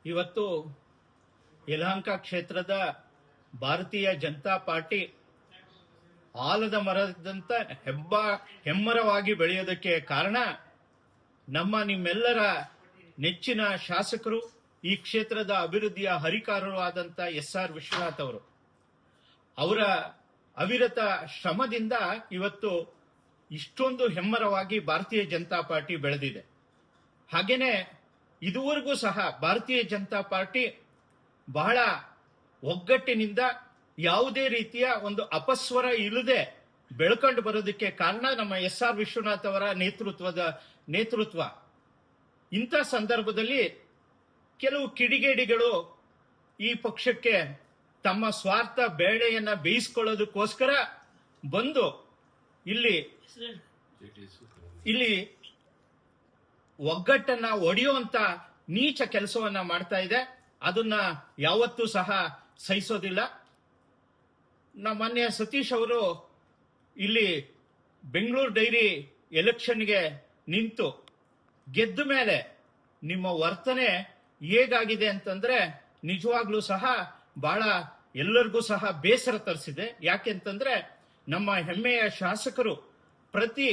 ಇವತ್ತು ಯಲಹಂಕ ಕ್ಷೇತ್ರದ ಭಾರತೀಯ ಜನತಾ ಪಾರ್ಟಿ ಆಲದ ಮರದಂತ ಹೆಮ್ಮರವಾಗಿ ಬೆಳೆಯೋದಕ್ಕೆ ಕಾರಣ ನಿಮ್ಮೆಲ್ಲರ ನೆಚ್ಚಿನ ಶಾಸಕರು, ಈ ಕ್ಷೇತ್ರದ ಅಭಿವೃದ್ಧಿಯ ಹರಿಕಾರರು ಆದಂತ SR ವಿಶ್ವನಾಥ್ ಅವರು. ಅವರ ಅವಿರತ ಶ್ರಮದಿಂದ ಇವತ್ತು ಇಷ್ಟೊಂದು ಹೆಮ್ಮರವಾಗಿ ಭಾರತೀಯ ಜನತಾ ಪಾರ್ಟಿ ಬೆಳೆದಿದೆ. ಹಾಗೇನೆ ಇದುವರೆಗೂ ಸಹ ಭಾರತೀಯ ಜನತಾ ಪಾರ್ಟಿ ಬಹಳ ಒಗ್ಗಟ್ಟಿನಿಂದ ಯಾವುದೇ ರೀತಿಯ ಒಂದು ಅಪಸ್ವರ ಇಲ್ಲದೆ ಬೆಳ್ಕೊಂಡು ಬರೋದಕ್ಕೆ ಕಾರಣ ನಮ್ಮ SR ವಿಶ್ವನಾಥ್ ಅವರ ನೇತೃತ್ವ. ಇಂಥ ಸಂದರ್ಭದಲ್ಲಿ ಕೆಲವು ಕಿಡಿಗೇಡಿಗಳು ಈ ಪಕ್ಷಕ್ಕೆ ತಮ್ಮ ಸ್ವಾರ್ಥ ಬೇಳೆಯನ್ನ ಬೇಯಿಸ್ಕೊಳ್ಳೋದಕ್ಕೋಸ್ಕರ ಬಂದು ಇಲ್ಲಿ ಒಗ್ಗಟ್ಟನ್ನ ಒಡೆಯುವಂತ ನೀಚ ಕೆಲಸವನ್ನ ಮಾಡ್ತಾ ಇದೆ. ಅದನ್ನ ಯಾವತ್ತೂ ಸಹ ಸಹಿಸೋದಿಲ್ಲ. ಮಾನ್ಯ ಸತೀಶ್ ಅವರು ಇಲ್ಲಿ ಬೆಂಗಳೂರು ಡೈರಿ ಎಲೆಕ್ಷನ್ಗೆ ನಿಂತು ಗೆದ್ದ ಮೇಲೆ ನಿಮ್ಮ ವರ್ತನೆ ಹೇಗಾಗಿದೆ ಅಂತಂದ್ರೆ ನಿಜವಾಗ್ಲೂ ಸಹ ಬಹಳ ಎಲ್ಲರಿಗೂ ಸಹ ಬೇಸರ ತರಿಸಿದೆ. ಯಾಕೆಂತಂದ್ರೆ ನಮ್ಮ ಹೆಮ್ಮೆಯ ಶಾಸಕರು ಪ್ರತಿ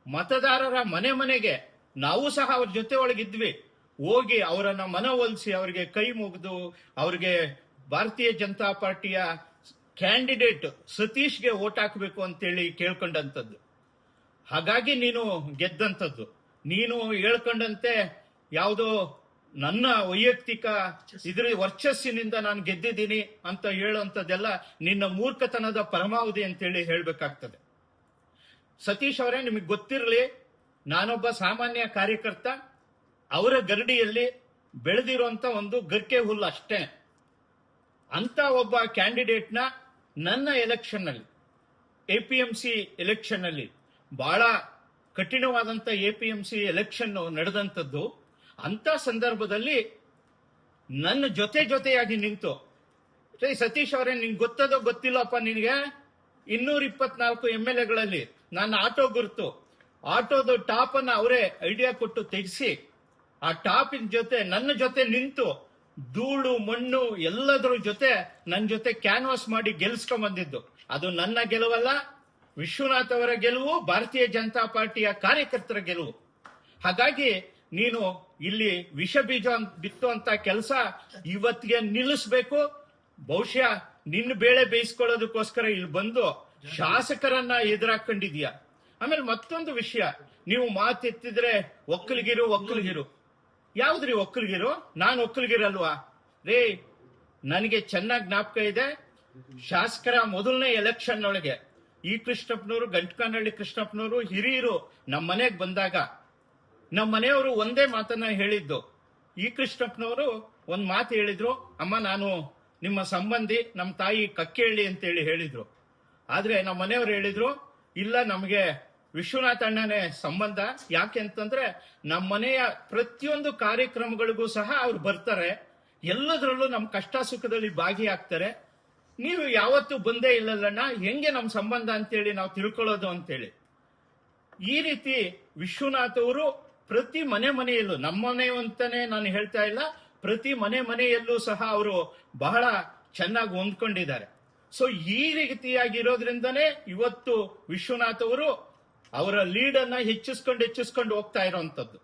ಮತದಾರರ ಮನೆಗೆ ನಾವು ಸಹ ಅವ್ರ ಜೊತೆ ಒಳಗಿದ್ವಿ, ಹೋಗಿ ಅವರನ್ನ ಮನವೊಲಿಸಿ ಅವರಿಗೆ ಕೈ ಮುಗಿದು ಅವರಿಗೆ ಭಾರತೀಯ ಜನತಾ ಪಾರ್ಟಿಯ ಕ್ಯಾಂಡಿಡೇಟ್ ಸತೀಶ್ಗೆ ವೋಟ್ ಹಾಕಬೇಕು ಅಂತೇಳಿ ಕೇಳ್ಕೊಂಡಂಥದ್ದು. ಹಾಗಾಗಿ ನೀನು ಗೆದ್ದಂಥದ್ದು. ನೀನು ಹೇಳ್ಕೊಂಡಂತೆ ಯಾವುದೋ ನನ್ನ ವೈಯಕ್ತಿಕ ವರ್ಚಸ್ಸಿನಿಂದ ನಾನು ಗೆದ್ದಿದ್ದೀನಿ ಅಂತ ಹೇಳುವಂಥದ್ದೆಲ್ಲ ನಿನ್ನ ಮೂರ್ಖತನದ ಪರಮಾವಧಿ ಅಂತೇಳಿ ಹೇಳ್ಬೇಕಾಗ್ತದೆ. ಸತೀಶ್ ಅವರೇ, ನಿಮಗೆ ಗೊತ್ತಿರಲಿ, ನಾನೊಬ್ಬ ಸಾಮಾನ್ಯ ಕಾರ್ಯಕರ್ತ, ಅವರ ಗರಡಿಯಲ್ಲಿ ಬೆಳೆದಿರುವಂತ ಒಂದು ಗರ್ಕೆ ಹುಲ್ಲು ಅಷ್ಟೇ. ಅಂತ ಒಬ್ಬ ಕ್ಯಾಂಡಿಡೇಟ್ನ ನನ್ನ ಎಲೆಕ್ಷನ್ ಅಲ್ಲಿ, APMC ಎಲೆಕ್ಷನ್ ಅಲ್ಲಿ, ಬಹಳ ಕಠಿಣವಾದಂತ APMC ಎಲೆಕ್ಷನ್ ನಡೆದಂಥದ್ದು. ಅಂತ ಸಂದರ್ಭದಲ್ಲಿ ನನ್ನ ಜೊತೆಯಾಗಿ ನಿಂತು, ಸತೀಶ್ ಅವರೇ, ನಿನ್ಗೆ ಗೊತ್ತದೋ ಗೊತ್ತಿಲ್ಲಪ್ಪ, ನಿನಗೆ 224 MLAಗಳಲ್ಲಿ ನನ್ನ ಆಟೋ ಗುರುತು, ಆಟೋದ ಟಾಪ್ ಅನ್ನ ಅವರೇ ಐಡಿಯಾ ಕೊಟ್ಟು ತೆಗೆಸಿ ಆ ಟಾಪಿನ ಜೊತೆ ನನ್ನ ಜೊತೆ ನಿಂತು ಧೂಳು ಮಣ್ಣು ಎಲ್ಲದರ ಜೊತೆ ನನ್ನ ಜೊತೆ ಕ್ಯಾನ್ವಾಸ್ ಮಾಡಿ ಗೆಲ್ಸ್ಕೊಂಡ್ ಬಂದಿದ್ದು. ಅದು ನನ್ನ ಗೆಲುವಲ್ಲ, ವಿಶ್ವನಾಥ್ ಅವರ ಗೆಲುವು, ಭಾರತೀಯ ಜನತಾ ಪಾರ್ಟಿಯ ಕಾರ್ಯಕರ್ತರ ಗೆಲುವು. ಹಾಗಾಗಿ ನೀನು ಇಲ್ಲಿ ವಿಷ ಬೀಜ ಬಿತ್ತುವಂತ ಕೆಲಸ ಇವತ್ತಿಗೆ ನಿಲ್ಲಿಸಬೇಕು. ಬಹುಶಃ ನಿನ್ನ ಬೇಳೆ ಬೇಯಿಸ್ಕೊಳ್ಳೋದಕ್ಕೋಸ್ಕರ ಇಲ್ಲಿ ಬಂದು ಶಾಸಕರನ್ನ ಎದುರಾಕೊಂಡಿದ್ಯಾ. ಆಮೇಲೆ ಮತ್ತೊಂದು ವಿಷಯ, ನೀವು ಮಾತೆತ್ತಿದ್ರೆ ಒಕ್ಕಲಿಗಿರು. ಯಾವ್ದ್ರಿ ಒಕ್ಕಲಿಗಿರು? ನಾನು ಒಕ್ಕಲಿಗಿರಲ್ವಾ ರೇ? ನನಗೆ ಚೆನ್ನಾಗಿ ಜ್ಞಾಪಕ ಇದೆ, ಶಾಸಕರ ಮೊದಲನೇ ಎಲೆಕ್ಷನ್ ಒಳಗೆ ಈ ಕೃಷ್ಣಪ್ಪನವರು, ಗಂಟಕನಹಳ್ಳಿ ಕೃಷ್ಣಪ್ಪನವರು ಹಿರಿಯರು ನಮ್ಮ ಮನೆಗೆ ಬಂದಾಗ ನಮ್ಮ ಮನೆಯವರು ಒಂದೇ ಮಾತನ್ನ ಹೇಳಿದ್ದು. ಈ ಕೃಷ್ಣಪ್ಪನವರು ಒಂದ್ ಮಾತು ಹೇಳಿದ್ರು, ಅಮ್ಮ ನಾನು ನಿಮ್ಮ ಸಂಬಂಧಿ, ನಮ್ಮ ತಾಯಿ ಕಕ್ಕೇಳಿ ಅಂತೇಳಿ ಹೇಳಿದ್ರು. ಆದ್ರೆ ನಮ್ಮ ಮನೆಯವರು ಹೇಳಿದ್ರು, ಇಲ್ಲ, ನಮಗೆ ವಿಶ್ವನಾಥ್ ಅಣ್ಣನೇ ಸಂಬಂಧ. ಯಾಕೆ ಅಂತಂದ್ರೆ ನಮ್ಮ ಮನೆಯ ಪ್ರತಿಯೊಂದು ಕಾರ್ಯಕ್ರಮಗಳಿಗೂ ಸಹ ಅವ್ರು ಬರ್ತಾರೆ, ಎಲ್ಲದರಲ್ಲೂ ನಮ್ಮ ಕಷ್ಟ ಸುಖದಲ್ಲಿ ಭಾಗಿಯಾಗ್ತಾರೆ. ನೀವು ಯಾವತ್ತೂ ಬಂದೇ ಇಲ್ಲಲ್ಲಣ್ಣ, ಹೆಂಗೆ ನಮ್ಮ ಸಂಬಂಧ ಅಂತೇಳಿ ನಾವು ತಿಳ್ಕೊಳ್ಳೋದು ಅಂತೇಳಿ. ಈ ರೀತಿ ವಿಶ್ವನಾಥ್ ಅವರು ಪ್ರತಿ ಮನೆಯಲ್ಲೂ, ನಮ್ಮ ಮನೆ ಅಂತಾನೆ ನಾನು ಹೇಳ್ತಾ ಇಲ್ಲ, ಪ್ರತಿ ಮನೆಯಲ್ಲೂ ಸಹ ಅವರು ಬಹಳ ಚೆನ್ನಾಗಿ ಹೊಂದ್ಕೊಂಡಿದ್ದಾರೆ. ಸೊ ಈ ರೀತಿಯಾಗಿರೋದ್ರಿಂದನೇ ಇವತ್ತು ವಿಶ್ವನಾಥ್ ಅವರು ಅವರ ಲೀಡ್ ಅನ್ನ ಹೆಚ್ಚಿಸ್ಕೊಂಡು ಹೋಗ್ತಾ ಇರೋಂಥದ್ದು.